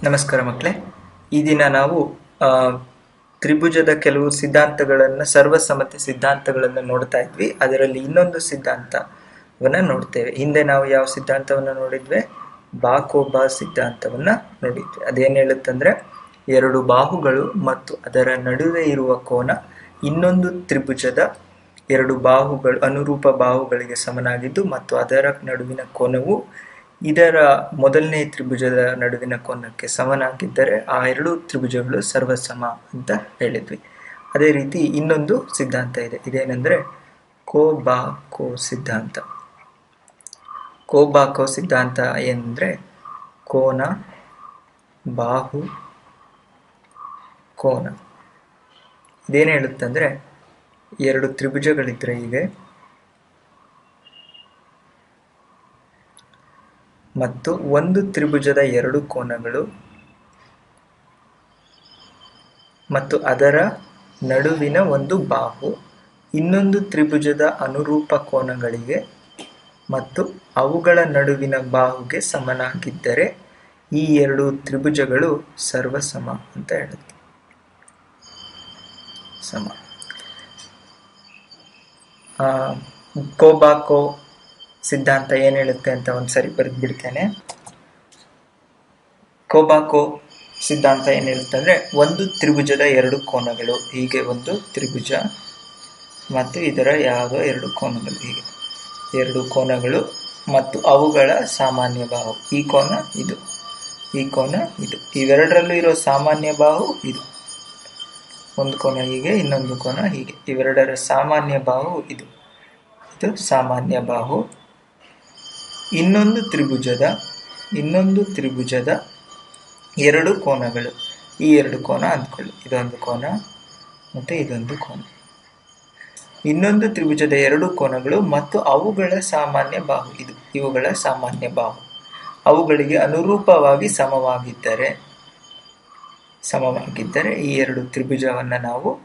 ನಮಸ್ಕಾರ ಮಕ್ಕಳೇ. ಈ ದಿನ ನಾವು ಆ, ತ್ರಿಭುಜದ ಕೆಲವು ಸಿದ್ಧಾಂತಗಳನ್ನು, ಸರ್ವಸಮ್ಮತಿ ಸಿದ್ಧಾಂತಗಳನ್ನು ನೋಡ್ತಾ ಇದ್ವಿ. ಅದರಲ್ಲಿ ಇನ್ನೊಂದು ಸಿದ್ಧಾಂತವನ್ನ ನೋಡ್ತೇವೆ. ಹಿಂದೆ ನಾವು ಯಾವ ಸಿದ್ಧಾಂತವನ್ನ ನೋಡಿದ್ವಿ? ಬಾಕೋಬಾ ಸಿದ್ಧಾಂತವನ್ನ ನೋಡಿದ್ವಿ. ಅದೇನು ಹೇಳುತ್ತಂದ್ರೆ, ಎರಡು ಬಾಹುಗಳು ಮತ್ತು ಅದರ ನಡುವೆ ಇರುವ ಕೋನ ಇನ್ನೊಂದು ತ್ರಿಭುಜದ ಎರಡು ಬಾಹುಗಳು ಅನುರೂಪ ಬಾಹುಗಳಿಗೆ ಸಮನಾಗಿದ್ದು ಮತ್ತು ಅದರ ನಡುವಿನ ಕೋನವು ಇದರ ಮೊದಲನೇ ತ್ರಿಭುಜದ ನಡುವಿನ ಕೋನಕ್ಕೆ ಸಮನಾಗಿದ್ದರೆ ಆ ಎರಡು ತ್ರಿಭುಜಗಳು ಸರ್ವಸಮ ಅಂತ ಹೇಳಿದ್ವಿ. ಅದೇ ರೀತಿ ಇನ್ನೊಂದು ಸಿದ್ಧಾಂತ ಇದೆ. ಇದೇನೆಂದ್ರೆ ಕೋಬಾಕೋ ಸಿದ್ಧಾಂತ. ಕೋಬಾಕೋ ಸಿದ್ಧಾಂತ ಏನಂದ್ರೆ, ಕೋನ, ಬಾಹು, ಕೋನ. ಇದೇನು ಹೇಳುತ್ತಂದ್ರೆ, ಎರಡು ತ್ರಿಭುಜಗಳಿದ್ರೆ ಹೀಗೆ, ಮತ್ತು ಒಂದು ತ್ರಿಭುಜದ ಎರಡು ಕೋನಗಳು ಮತ್ತು ಅದರ ನಡುವಿನ ಒಂದು ಬಾಹು ಇನ್ನೊಂದು ತ್ರಿಭುಜದ ಅನುರೂಪ ಕೋನಗಳಿಗೆ ಮತ್ತು ಅವುಗಳ ನಡುವಿನ ಬಾಹುಗೆ ಸಮನಾಗಿದ್ದರೆ ಈ ಎರಡು ತ್ರಿಭುಜಗಳು ಸರ್ವಸಮ ಅಂತ ಹೇಳುತ್ತೆ. ಸಮ. ಕೋಬಾಕೋ ಸಿದ್ಧಾಂತ ಏನು ಹೇಳುತ್ತೆ ಅಂತ ಒಂದ್ಸರಿ ಬರೆದು ಬಿಡ್ತೇನೆ. ಕೋಬಾಕೋ ಸಿದ್ಧಾಂತ ಏನು ಹೇಳುತ್ತೆ ಅಂದ್ರೆ, ಒಂದು ತ್ರಿಭುಜದ ಎರಡು ಕೋನಗಳು, ಹೀಗೆ ಒಂದು ತ್ರಿಭುಜ ಮತ್ತು ಇದರ ಯಾವುದೋ ಎರಡು ಕೋನಗಳು, ಹೀಗೆ ಎರಡು ಕೋನಗಳು ಮತ್ತು ಅವುಗಳ ಸಾಮಾನ್ಯ ಬಾಹು. ಈ ಕೋನ ಇದು, ಈ ಕೋನ ಇದು, ಇವೆರಡರಲ್ಲೂ ಇರೋ ಸಾಮಾನ್ಯ ಬಾಹು ಇದು. ಒಂದು ಕೋನ ಹೀಗೆ, ಇನ್ನೊಂದು ಕೋನ ಹೀಗೆ, ಇವೆರಡರ ಸಾಮಾನ್ಯ ಬಾಹು ಇದು. ಇದು ಸಾಮಾನ್ಯ ಬಾಹು. ಇನ್ನೊಂದು ತ್ರಿಭುಜದ ಎರಡು ಕೋನಗಳು, ಈ ಎರಡು ಕೋನ ಅಂದ್ಕೊಳ್ಳಿ, ಇದೊಂದು ಕೋನ ಮತ್ತು ಇದೊಂದು ಕೋನ. ಇನ್ನೊಂದು ತ್ರಿಭುಜದ ಎರಡು ಕೋನಗಳು ಮತ್ತು ಅವುಗಳ ಸಾಮಾನ್ಯ ಬಾಹು ಇದು, ಇವುಗಳ ಸಾಮಾನ್ಯ ಬಾಹು ಅವುಗಳಿಗೆ ಅನುರೂಪವಾಗಿ ಸಮವಾಗಿದ್ದರೆ ಈ ಎರಡು ತ್ರಿಭುಜವನ್ನ ನಾವು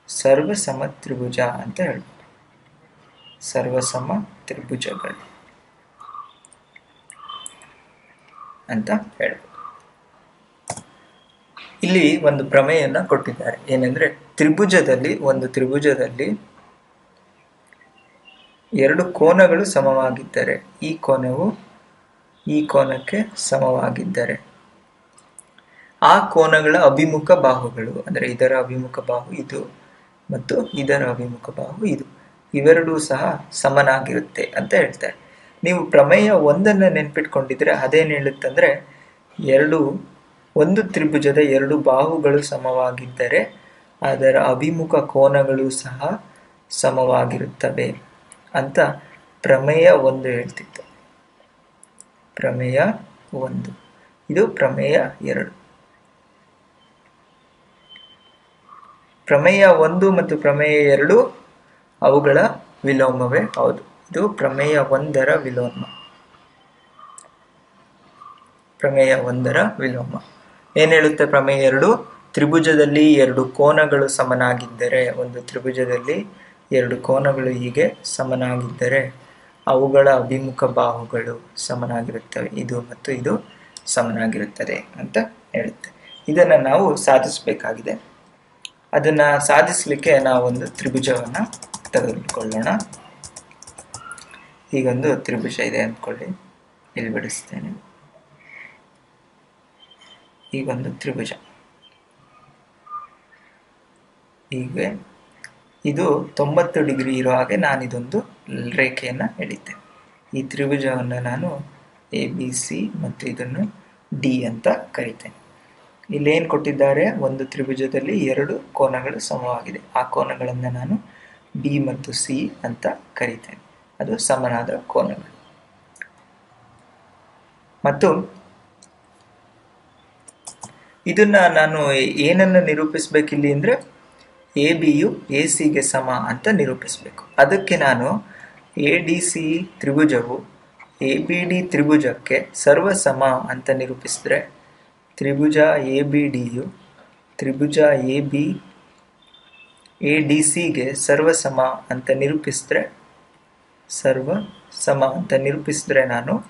ಸರ್ವಸಮ ತ್ರಿಭುಜ ಅಂತ ಹೇಳ್ಬೋದು. ಸರ್ವಸಮ ತ್ರಿಭುಜಗಳು ಅಂತ ಹೇಳ್ಬೋದು. ಇಲ್ಲಿ ಒಂದು ಪ್ರಮೇಯನ್ನ ಕೊಟ್ಟಿದ್ದಾರೆ. ಏನಂದ್ರೆ, ಒಂದು ತ್ರಿಭುಜದಲ್ಲಿ ಎರಡು ಕೋನಗಳು ಸಮವಾಗಿದ್ದರೆ, ಈ ಕೋನವು ಈ ಕೋನಕ್ಕೆ ಸಮವಾಗಿದ್ದರೆ ಆ ಕೋನಗಳ ಅಭಿಮುಖ ಬಾಹುಗಳು, ಅಂದರೆ ಇದರ ಅಭಿಮುಖ ಬಾಹು ಇದು ಮತ್ತು ಇದರ ಅಭಿಮುಖ ಬಾಹು ಇದು, ಇವೆರಡೂ ಸಹ ಸಮನಾಗಿರುತ್ತೆ ಅಂತ ಹೇಳ್ತಾರೆ. ನೀವು ಪ್ರಮೇಯ ಒಂದನ್ನು ನೆನ್ಪಿಟ್ಕೊಂಡಿದ್ರೆ ಅದೇನು ಹೇಳುತ್ತಂದ್ರೆ, ಒಂದು ತ್ರಿಭುಜದ ಎರಡು ಬಾಹುಗಳು ಸಮವಾಗಿದ್ದರೆ ಅದರ ಅಭಿಮುಖ ಕೋನಗಳು ಸಹ ಸಮವಾಗಿರುತ್ತವೆ ಅಂತ ಪ್ರಮೇಯ ಒಂದು ಹೇಳ್ತಿತ್ತು. ಪ್ರಮೇಯ ಒಂದು. ಇದು ಪ್ರಮೇಯ ಎರಡು. ಪ್ರಮೇಯ ಒಂದು ಮತ್ತು ಪ್ರಮೇಯ ಎರಡು ಅವುಗಳ ವಿಲೋಮವೇ ಹೌದು. ಇದು ಪ್ರಮೇಯ ಒಂದರ ವಿಲೋಮ. ಪ್ರಮೇಯ ಒಂದರ ವಿಲೋಮ ಏನ್ ಹೇಳುತ್ತೆ? ಪ್ರಮೇಯ ಎರಡು, ತ್ರಿಭುಜದಲ್ಲಿ ಎರಡು ಕೋನಗಳು ಸಮನಾಗಿದ್ದರೆ, ಒಂದು ತ್ರಿಭುಜದಲ್ಲಿ ಎರಡು ಕೋನಗಳು ಹೀಗೆ ಸಮನಾಗಿದ್ದರೆ ಅವುಗಳ ಅಭಿಮುಖ ಬಾಹುಗಳು ಸಮನಾಗಿರುತ್ತವೆ, ಇದು ಮತ್ತು ಇದು ಸಮನಾಗಿರುತ್ತದೆ ಅಂತ ಹೇಳುತ್ತೆ. ಇದನ್ನ ನಾವು ಸಾಧಿಸಬೇಕಾಗಿದೆ. ಅದನ್ನ ಸಾಧಿಸಲಿಕ್ಕೆ ನಾವೊಂದು ತ್ರಿಭುಜವನ್ನ ತೆಗೆದುಕೊಳ್ಳೋಣ. ಹೀಗೊಂದು ತ್ರಿಭುಜ ಇದೆ ಅಂದ್ಕೊಳ್ಳಿ, ಇಲ್ಲಿ ಬಿಡಿಸ್ತೇನೆ. ಈಗೊಂದು ತ್ರಿಭುಜ, ಹೀಗೆ ಇದು 90 ಡಿಗ್ರಿ ಇರೋ ಹಾಗೆ ನಾನು ಇದೊಂದು ರೇಖೆಯನ್ನ ಎಳಿತೇನೆ. ಈ ತ್ರಿಭುಜವನ್ನು ನಾನು ABC ಮತ್ತು ಇದನ್ನು D ಅಂತ ಕರಿತೇನೆ. ಇಲ್ಲೇನು ಕೊಟ್ಟಿದ್ದಾರೆ? ಒಂದು ತ್ರಿಭುಜದಲ್ಲಿ ಎರಡು ಕೋನಗಳು ಸಮವಾಗಿದೆ, ಆ ಕೋನಗಳನ್ನು ನಾನು B ಮತ್ತು C ಅಂತ ಕರಿತೇನೆ. ಅದು ಸಮನಾದ ಕೋನಗಳು. ಮತ್ತು ಇದನ್ನ ನಾನು ಏನನ್ನ ನಿರೂಪಿಸ್ಬೇಕಿಲ್ಲಿ ಅಂದ್ರೆ, ABಯು ACಗೆ ಸಮ ಅಂತ ನಿರೂಪಿಸಬೇಕು. ಅದಕ್ಕೆ ನಾನು ADC ತ್ರಿಭುಜವು ABD ತ್ರಿಭುಜಕ್ಕೆ ಸರ್ವಸಮ ಅಂತ ನಿರೂಪಿಸಿದ್ರೆ, ತ್ರಿಭುಜ ABDಯು ತ್ರಿಭುಜ AB ADCಗೆ ಸರ್ವಸಮ ಅಂತ ನಿರೂಪಿಸಿದ್ರೆ ನಾನು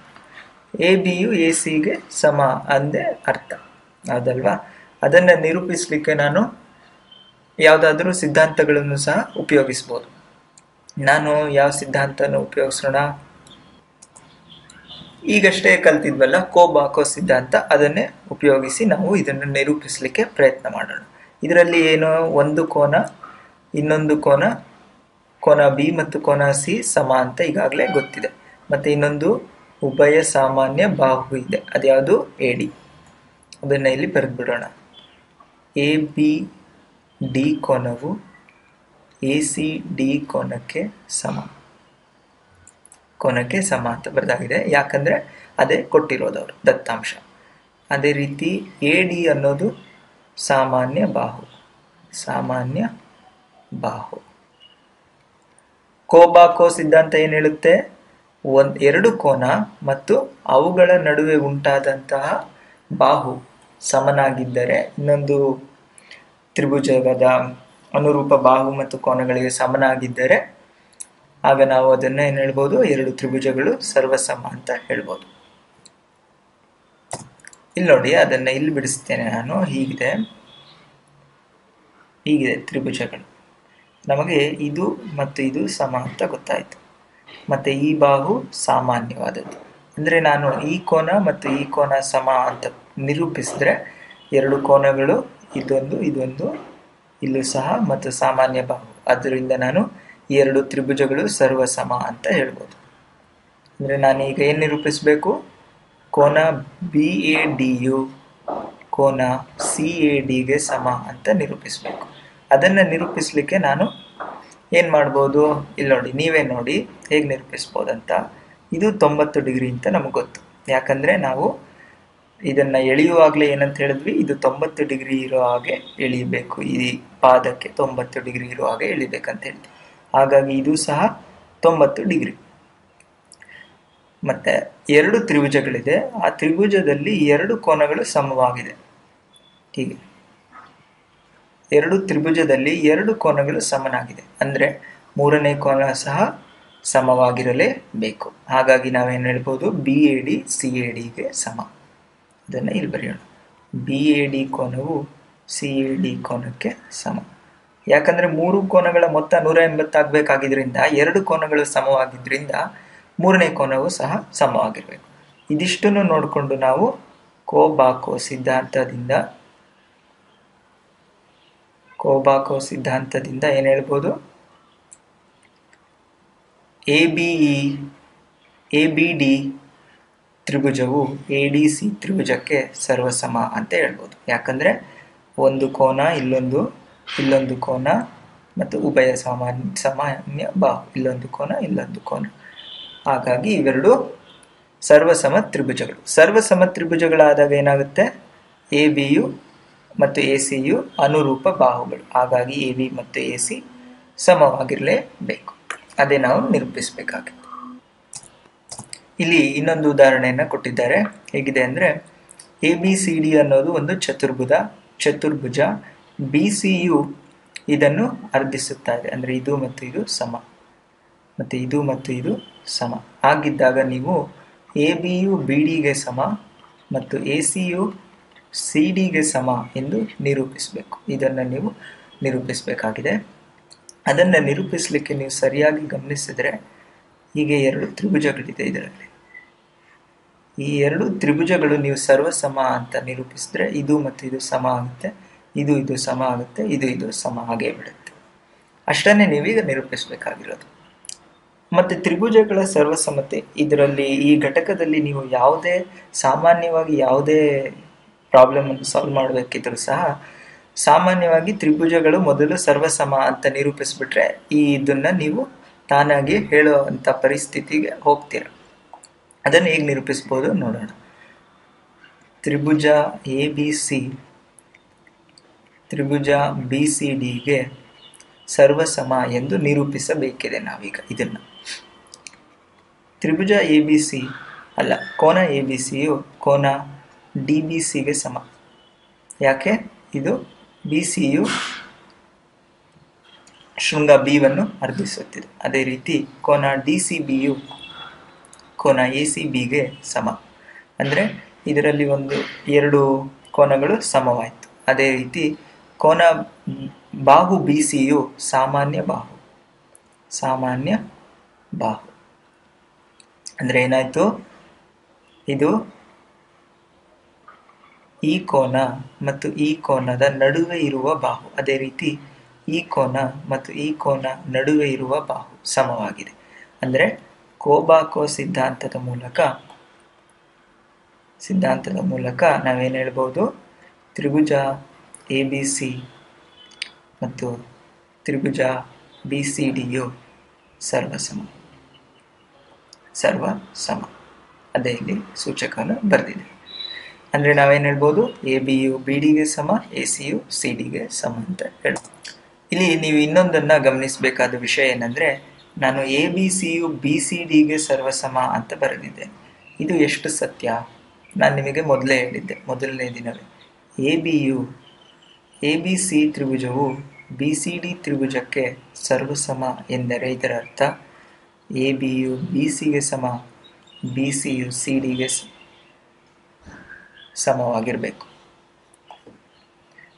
ABಯು ACಗೆ ಸಮ ಅಂದೇ ಅರ್ಥ. ಹೌದಲ್ವಾ? ಅದನ್ನು ನಿರೂಪಿಸಲಿಕ್ಕೆ ನಾನು ಯಾವುದಾದ್ರೂ ಸಿದ್ಧಾಂತಗಳನ್ನು ಸಹ ಉಪಯೋಗಿಸ್ಬೋದು. ನಾನು ಯಾವ ಸಿದ್ಧಾಂತನ ಉಪಯೋಗಿಸೋಣ? ಈಗಷ್ಟೇ ಕಲ್ತಿದ್ವಲ್ಲ ಕೋಬಾಕೋ ಸಿದ್ಧಾಂತ, ಅದನ್ನೇ ಉಪಯೋಗಿಸಿ ನಾವು ಇದನ್ನು ನಿರೂಪಿಸಲಿಕ್ಕೆ ಪ್ರಯತ್ನ ಮಾಡೋಣ. ಇದರಲ್ಲಿ ಏನು, ಒಂದು ಕೋನ ಇನ್ನೊಂದು ಕೋನ ಬಿ ಮತ್ತು ಕೋನ ಸಿ ಸಮ ಅಂತ ಈಗಾಗಲೇ ಗೊತ್ತಿದೆ. ಮತ್ತು ಇನ್ನೊಂದು ಉಭಯ ಸಾಮಾನ್ಯ ಬಾಹು ಇದೆ, ಅದ್ಯಾವುದು AD. ಅದನ್ನು ಇಲ್ಲಿ ಬರೆದ್ಬಿಡೋಣ. ABD ಕೋನವು ACD ಕೋನಕ್ಕೆ ಸಮ ಅಂತ ಬರೆದಾಗಿದೆ. ಯಾಕಂದರೆ ಅದೇ ಕೊಟ್ಟಿರೋದವರು ದತ್ತಾಂಶ. ಅದೇ ರೀತಿ AD ಅನ್ನೋದು ಸಾಮಾನ್ಯ ಬಾಹು. ಕೋಬಾಕೋ ಸಿದ್ಧಾಂತ ಏನು ಹೇಳುತ್ತೆ? ಎರಡು ಕೋನ ಮತ್ತು ಅವುಗಳ ನಡುವೆ ಉಂಟಾದಂತಹ ಬಾಹು ಸಮನಾಗಿದ್ದರೆ, ಇನ್ನೊಂದು ತ್ರಿಭುಜದ ಅನುರೂಪ ಬಾಹು ಮತ್ತು ಕೋನಗಳಿಗೆ ಸಮನಾಗಿದ್ದರೆ ಆಗ ನಾವು ಅದನ್ನ ಏನು ಹೇಳ್ಬೋದು? ಎರಡು ತ್ರಿಭುಜಗಳು ಸರ್ವಸಮ ಅಂತ ಹೇಳ್ಬೋದು. ಇಲ್ಲಿ ನೋಡಿ, ಅದನ್ನ ಇಲ್ಲಿ ಬಿಡಿಸ್ತೇನೆ ನಾನು. ಹೀಗಿದೆ ತ್ರಿಭುಜಗಳು. ನಮಗೆ ಇದು ಮತ್ತು ಇದು ಸಮ ಅಂತ ಗೊತ್ತಾಯ್ತು. ಮತ್ತೆ ಈ ಬಾಹು ಸಾಮಾನ್ಯವಾದದ್ದು. ಅಂದರೆ ನಾನು ಈ ಕೋನ ಮತ್ತು ಈ ಕೋನ ಸಮ ಅಂತ ನಿರೂಪಿಸಿದ್ರೆ ಎರಡು ಕೋನಗಳು ಇದೊಂದು ಇಲ್ಲೂ ಸಹ ಮತ್ತು ಸಾಮಾನ್ಯ ಬಾಹು, ಅದರಿಂದ ನಾನು ಈ ಎರಡು ತ್ರಿಭುಜಗಳು ಸರ್ವಸಮ ಅಂತ ಹೇಳ್ಬೋದು. ಅಂದರೆ ನಾನು ಈಗ ಏನು ನಿರೂಪಿಸಬೇಕು? ಕೋನ BADಯು ಕೋನ CADಗೆ ಸಮ ಅಂತ ನಿರೂಪಿಸಬೇಕು. ಅದನ್ನು ನಿರೂಪಿಸಲಿಕ್ಕೆ ನಾನು ಏನು ಮಾಡ್ಬೋದು? ಇಲ್ಲಿ ನೋಡಿ, ನೀವೇ ನೋಡಿ ಹೇಗೆ ನಿರೂಪಿಸ್ಬೋದಂತ. ಇದು 90 ಡಿಗ್ರಿ ಅಂತ ನಮಗೆ ಗೊತ್ತು. ಯಾಕಂದರೆ ನಾವು ಇದನ್ನು ಎಳೆಯುವಾಗಲೇ ಏನಂತ ಹೇಳಿದ್ವಿ? ಇದು 90 ಡಿಗ್ರಿ ಇರೋ ಹಾಗೆ ಎಳಿಬೇಕು, ಈ ಪಾದಕ್ಕೆ 90 ಡಿಗ್ರಿ ಇರೋ ಹಾಗೆ ಎಳಿಬೇಕಂತ ಹೇಳ್ತೀವಿ. ಹಾಗಾಗಿ ಇದು ಸಹ 90 ಡಿಗ್ರಿ. ಮತ್ತೆ ಎರಡು ತ್ರಿಭುಜಗಳಿದೆ, ಆ ತ್ರಿಭುಜದಲ್ಲಿ ಎರಡು ಕೋನಗಳು ಸಮವಾಗಿದೆ. ಹೀಗೆ ಎರಡು ತ್ರಿಭುಜದಲ್ಲಿ ಎರಡು ಕೋನಗಳು ಸಮನಾಗಿದೆ ಅಂದರೆ ಮೂರನೇ ಕೋನ ಸಹ ಸಮವಾಗಿರಲೇಬೇಕು. ಹಾಗಾಗಿ ನಾವೇನು ಹೇಳ್ಬೋದು? BAD CADಗೆ ಸಮ. ಅದನ್ನು ಇಲ್ಲಿ ಬರೆಯೋಣ. BAD ಕೋನವು CAD ಕೋನಕ್ಕೆ ಸಮ. ಯಾಕಂದರೆ ಮೂರು ಕೋನಗಳ ಮೊತ್ತ 180 ಆಗಬೇಕಾಗಿದ್ದರಿಂದ, ಎರಡು ಕೋನಗಳು ಸಮವಾಗಿದ್ದರಿಂದ ಮೂರನೇ ಕೋನವು ಸಹ ಸಮವಾಗಿರಬೇಕು. ಇದಿಷ್ಟನ್ನು ನೋಡಿಕೊಂಡು ನಾವು ಕೋಬಾಕೋ ಸಿದ್ಧಾಂತದಿಂದ ಏನು ಹೇಳ್ಬೋದು? ABD ತ್ರಿಭುಜವು ADC ತ್ರಿಭುಜಕ್ಕೆ ಸರ್ವಸಮ ಅಂತ ಹೇಳ್ಬೋದು. ಯಾಕಂದರೆ ಒಂದು ಕೋನ ಇಲ್ಲೊಂದು ಕೋನ ಮತ್ತು ಉಭಯ ಸಾಮಾನ್ಯ ಬಾಹು, ಇಲ್ಲೊಂದು ಕೋನ. ಹಾಗಾಗಿ ಇವೆರಡು ಸರ್ವಸಮ ತ್ರಿಭುಜಗಳು. ಸರ್ವಸಮ ತ್ರಿಭುಜಗಳಾದಾಗ ಏನಾಗುತ್ತೆ? ABಯು ಮತ್ತು ACಯು ಅನುರೂಪ ಬಾಹುಗಳು. ಹಾಗಾಗಿ AB ಮತ್ತು AC ಸಮವಾಗಿರಲೇಬೇಕು. ಅದೇ ನಾವು ನಿರೂಪಿಸಬೇಕಾಗುತ್ತೆ. ಇಲ್ಲಿ ಇನ್ನೊಂದು ಉದಾಹರಣೆಯನ್ನು ಕೊಟ್ಟಿದ್ದಾರೆ. ಹೇಗಿದೆ ಅಂದರೆ, ABCD ಅನ್ನೋದು ಒಂದು ಚತುರ್ಭುಜ. BCಯು ಇದನ್ನು ಅರ್ಧಿಸುತ್ತಾ ಇದೆ. ಅಂದರೆ ಇದು ಮತ್ತು ಇದು ಸಮ, ಮತ್ತು ಇದು ಮತ್ತು ಇದು ಸಮ. ಹಾಗಿದ್ದಾಗ ನೀವು ABಯು BDಗೆ ಸಮ ಮತ್ತು ACಯು CDಗೆ ಸಮ ಎಂದು ನಿರೂಪಿಸಬೇಕು. ಇದನ್ನು ನೀವು ನಿರೂಪಿಸಬೇಕಾಗಿದೆ. ಅದನ್ನು ನಿರೂಪಿಸಲಿಕ್ಕೆ ನೀವು ಸರಿಯಾಗಿ ಗಮನಿಸಿದರೆ, ಹೀಗೆ ಎರಡು ತ್ರಿಭುಜಗಳಿದೆ. ಇದರಲ್ಲಿ ಈ ಎರಡು ತ್ರಿಭುಜಗಳು ನೀವು ಸರ್ವಸಮ ಅಂತ ನಿರೂಪಿಸಿದ್ರೆ ಇದು ಮತ್ತು ಇದು ಸಮ ಆಗುತ್ತೆ, ಇದು ಸಮ ಆಗುತ್ತೆ, ಇದು ಸಮ ಹಾಗೆ ಬಿಡುತ್ತೆ. ಅಷ್ಟನ್ನೇ ನೀವೀಗ ನಿರೂಪಿಸಬೇಕಾಗಿರೋದು. ಮತ್ತು ತ್ರಿಭುಜಗಳ ಸರ್ವಸಮತೆ, ಇದರಲ್ಲಿ ಈ ಘಟಕದಲ್ಲಿ ನೀವು ಸಾಮಾನ್ಯವಾಗಿ ಯಾವುದೇ ಪ್ರಾಬ್ಲಮನ್ನು ಸಾಲ್ವ್ ಮಾಡಬೇಕಿದ್ರೂ ಸಹ ಸಾಮಾನ್ಯವಾಗಿ ತ್ರಿಭುಜಗಳು ಮೊದಲು ಸರ್ವಸಮ ಅಂತ ನಿರೂಪಿಸ್ಬಿಟ್ರೆ ಇದನ್ನು ನೀವು ತಾನಾಗಿ ಹೇಳುವಂಥ ಪರಿಸ್ಥಿತಿಗೆ ಹೋಗ್ತೀರ. ಅದನ್ನು ಹೇಗೆ ನಿರೂಪಿಸ್ಬೋದು ನೋಡೋಣ. ತ್ರಿಭುಜ BCDಗೆ ಸರ್ವಸಮ ಎಂದು ನಿರೂಪಿಸಬೇಕಿದೆ ನಾವೀಗ. ಇದನ್ನು ತ್ರಿಭುಜ ಕೋನ ABCಯು ಕೋನ DBCಗೆ ಸಮ. ಯಾಕೆ? ಇದು BCಯು ಶೃಂಗ Bವನ್ನು ಅರ್ಧಿಸುತ್ತಿದೆ. ಅದೇ ರೀತಿ ಕೋನ DCBಯು ಕೋನ ACBಗೆ ಸಮ. ಅಂದರೆ ಇದರಲ್ಲಿ ಎರಡು ಕೋನಗಳು ಸಮವಾಯಿತು. ಅದೇ ರೀತಿ ಕೋನ ಬಾಹು ಬಿ ಸಿಯು ಸಾಮಾನ್ಯ ಬಾಹು. ಸಾಮಾನ್ಯ ಬಾಹು ಅಂದರೆ ಏನಾಯಿತು, ಇದು ಈ ಕೋನ ಮತ್ತು ಈ ಕೋನದ ನಡುವೆ ಇರುವ ಬಾಹು. ಅದೇ ರೀತಿ ಈ ಕೋನ ಮತ್ತು ಈ ಕೋನ ನಡುವೆ ಇರುವ ಬಾಹು ಸಮವಾಗಿದೆ. ಅಂದರೆ ಕೋಬಾಕೋ ಸಿದ್ಧಾಂತದ ಮೂಲಕ ನಾವೇನು ಹೇಳ್ಬೋದು, ತ್ರಿಭುಜ ಎ ಬಿ ಸಿ ಮತ್ತು ತ್ರಿಭುಜ ಬಿ ಸಿ ಡಿಯು ಸರ್ವಸಮ. ಅದೇ ಇಲ್ಲಿ ಸೂಚಕವನ್ನು ಬರೆದಿದೆ. ಅಂದರೆ ನಾವೇನು ಹೇಳ್ಬೋದು, ಎ ಬಿ ಯು ಬಿ ಡಿಗೆ ಸಮ, ಎ ಸಿ ಯು ಸಿ ಡಿಗೆ ಸಮ ಅಂತ ಹೇಳ್ಬೋದು. ಇಲ್ಲಿ ನೀವು ಇನ್ನೊಂದನ್ನು ಗಮನಿಸಬೇಕಾದ ವಿಷಯ ಏನಂದರೆ, ನಾನು A B C U B C ಡಿಗೆ ಸರ್ವಸಮ ಅಂತ ಬರೆದಿದ್ದೆ. ಇದು ಎಷ್ಟು ಸತ್ಯ? ನಾನು ನಿಮಗೆ ಮೊದಲೇ ಹೇಳಿದ್ದೆ, ಮೊದಲನೇ ದಿನವೇ. ಎ ಬಿ ಸಿ ತ್ರಿಭುಜವು ಬಿ ಸಿ ಡಿ ತ್ರಿಭುಜಕ್ಕೆ ಸರ್ವಸಮ ಎಂದರೆ ಇದರ ಅರ್ಥ ಎ ಬಿ ಯು ಬಿ ಸಿಗೆ ಸಮ, ಬಿ ಸಿ ಯು ಸಿ ಡಿಗೆ ಸಮವಾಗಿರಬೇಕು.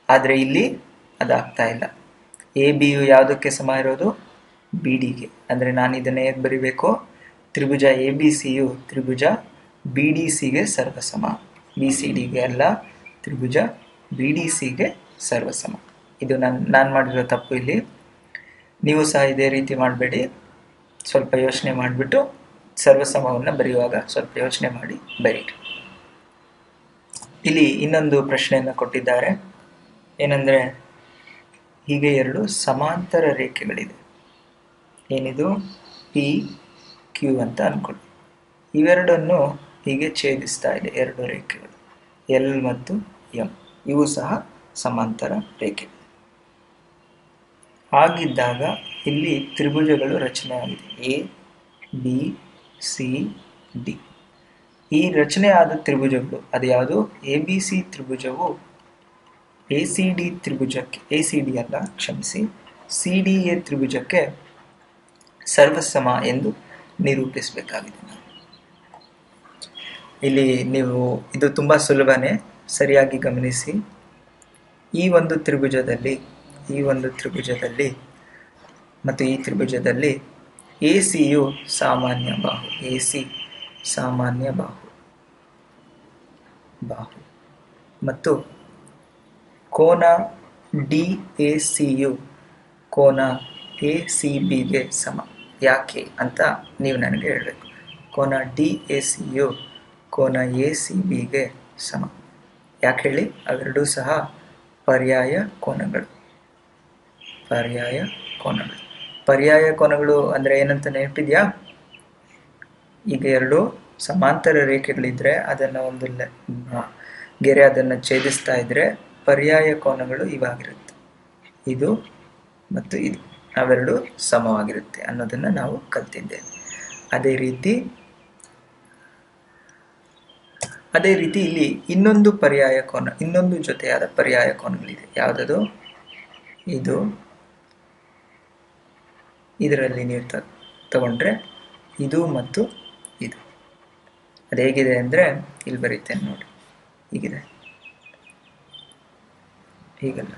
ಆದರೆ ಇಲ್ಲಿ ಅದಾಗ್ತಾ ಇಲ್ಲ. ಎ ಬಿ ಯು ಯಾವುದಕ್ಕೆ ಸಮ ಇರೋದು? ಬಿ ಡಿಗೆ. ಅಂದರೆ ನಾನು ಇದನ್ನು ಹೇಗೆ ಬರಿಬೇಕು, ತ್ರಿಭುಜ ಎ ಬಿ ಸಿಯು ತ್ರಿಭುಜ ಬಿ ಡಿ ಸಿಗೆ ಸರ್ವಸಮ, ಬಿ ಸಿ ಡಿಗೆ ಅಲ್ಲ, ತ್ರಿಭುಜ ಬಿ ಡಿ ಸಿಗೆ ಸರ್ವಸಮ. ಇದು ನಾನು ಮಾಡಿರೋ ತಪ್ಪು. ಇಲ್ಲಿ ನೀವು ಸಹ ಇದೇ ರೀತಿ ಮಾಡಬೇಡಿ. ಸ್ವಲ್ಪ ಯೋಚನೆ ಮಾಡಿಬಿಟ್ಟು ಸರ್ವಸಮವನ್ನು ಬರೆಯುವಾಗ ಸ್ವಲ್ಪ ಯೋಚನೆ ಮಾಡಿ ಬರೀರಿ. ಇಲ್ಲಿ ಇನ್ನೊಂದು ಪ್ರಶ್ನೆಯನ್ನು ಕೊಟ್ಟಿದ್ದಾರೆ. ಏನಂದರೆ, ಹೀಗೆ ಎರಡು ಸಮಾಂತರ ರೇಖೆಗಳಿದೆ. ಏನಿದು? ಪಿ ಕ್ಯೂ ಅಂತ ಅಂದ್ಕೊಳ್ಳಿ. ಇವೆರಡನ್ನು ಹೀಗೆ ಛೇದಿಸ್ತಾ ಇದೆ ಎರಡು ರೇಖೆಗಳು, ಎಲ್ ಮತ್ತು ಎಂ. ಇವು ಸಹ ಸಮಾಂತರ ರೇಖೆ. ಹಾಗಿದ್ದಾಗ ಇಲ್ಲಿ ತ್ರಿಭುಜಗಳು ರಚನೆ ಆಗಿದೆ, ಎ ಬಿ ಸಿ ಡಿ. ಈ ರಚನೆ ಆದ ತ್ರಿಭುಜಗಳು ಅದು ಯಾವುದು? ಎ ಬಿ ಸಿ ತ್ರಿಭುಜವು ಎ ಸಿ ಡಿ ತ್ರಿಭುಜಕ್ಕೆ, ಎ ಸಿ ಡಿ ಅಲ್ಲ ಕ್ಷಮಿಸಿ, ಸಿ ಡಿ ಎ ತ್ರಿಭುಜಕ್ಕೆ ಸರ್ವಸಮ ಎಂದು ನಿರೂಪಿಸಬೇಕಾಗಿದೆ. ಇಲ್ಲಿ ನೀವು ಇದು ತುಂಬ ಸುಲಭನೇ, ಸರಿಯಾಗಿ ಗಮನಿಸಿ. ಈ ಒಂದು ತ್ರಿಭುಜದಲ್ಲಿ ಮತ್ತು ಈ ತ್ರಿಭುಜದಲ್ಲಿ ಎ ಸಿಯು ಸಾಮಾನ್ಯ ಬಾಹು, ಎ ಸಿ ಸಾಮಾನ್ಯ ಬಾಹು ಮತ್ತು ಕೋನ ಡಿ ಎ ಸಿಯು ಕೋನ ಎ ಸಿ ಬಿಗೆ ಸಮ. ಯಾಕೆ ಅಂತ ನೀವು ನನಗೆ ಹೇಳಬೇಕು. ಕೋನ ಡಿ ಎ ಸಿಯು ಕೋನ ಎ ಸಿ ಬಿಗೆ ಸಮ. ಯಾಕೆ ಹೇಳಿ? ಅವೆರಡೂ ಸಹ ಪರ್ಯಾಯ ಕೋನಗಳು. ಪರ್ಯಾಯ ಕೋನಗಳು ಅಂದರೆ ಏನಂತ ನೆನಪಿದೆಯಾ? ಈಗ ಎರಡು ಸಮಾಂತರ ರೇಖೆಗಳಿದ್ರೆ ಅದನ್ನು ಒಂದು ಗೆರೆ ಅದನ್ನು ಛೇದಿಸ್ತಾ ಇದ್ರೆ ಪರ್ಯಾಯ ಕೋನಗಳು ಇವಾಗಿರುತ್ತೆ. ಇದು ಮತ್ತು ಇದು ಅವೆರಡು ಸಮವಾಗಿರುತ್ತೆ ಅನ್ನೋದನ್ನು ನಾವು ಕಲ್ತಿದ್ದೇವೆ. ಅದೇ ರೀತಿ ಇಲ್ಲಿ ಇನ್ನೊಂದು ಪರ್ಯಾಯ ಕೋನ, ಇನ್ನೊಂದು ಜೊತೆಯಾದ ಪರ್ಯಾಯ ಕೋನಗಳಿದೆ. ಯಾವುದದು? ಇದು. ಇದರಲ್ಲಿ ನೀವು ತಗೊಂಡ್ರೆ ಇದು ಮತ್ತು ಇದು. ಅದು ಹೇಗಿದೆ ಅಂದರೆ ಇಲ್ಲಿ ಬರೀತೇನೆ ನೋಡಿ, ಹೀಗಿದೆ, ಹೀಗಲ್ಲ,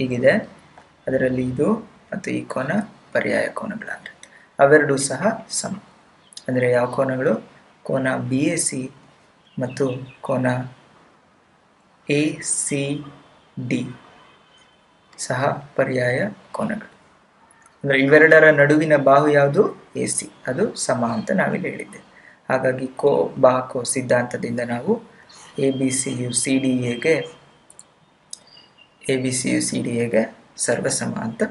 ಹೀಗಿದೆ. ಅದರಲ್ಲಿ ಇದು ಮತ್ತು ಈ ಕೋನ ಪರ್ಯಾಯ ಕೋನಗಳಾಗಿರುತ್ತೆ. ಅವೆರಡೂ ಸಹ ಸಮ. ಅಂದರೆ ಯಾವ ಕೋನಗಳು? ಕೋನ ಬಿ ಎ ಸಿ ಮತ್ತು ಕೋನ ಎ ಸಿ ಡಿ ಸಹ ಪರ್ಯಾಯ ಕೋನಗಳು. ಅಂದರೆ ಇವೆರಡರ ನಡುವಿನ ಬಾಹು ಯಾವುದು? A C. ಅದು ಸಮ ಅಂತ ನಾವಿಲ್ಲಿ ಹೇಳಿದ್ದೆ. ಹಾಗಾಗಿ ಕೋಬಾಕೋ ಸಿದ್ಧಾಂತದಿಂದ ನಾವು ಎ ಬಿ ಸಿ ಯು ಸಿ ಡಿ ಎಗೆ ಸರ್ವಸಮ ಅಂತ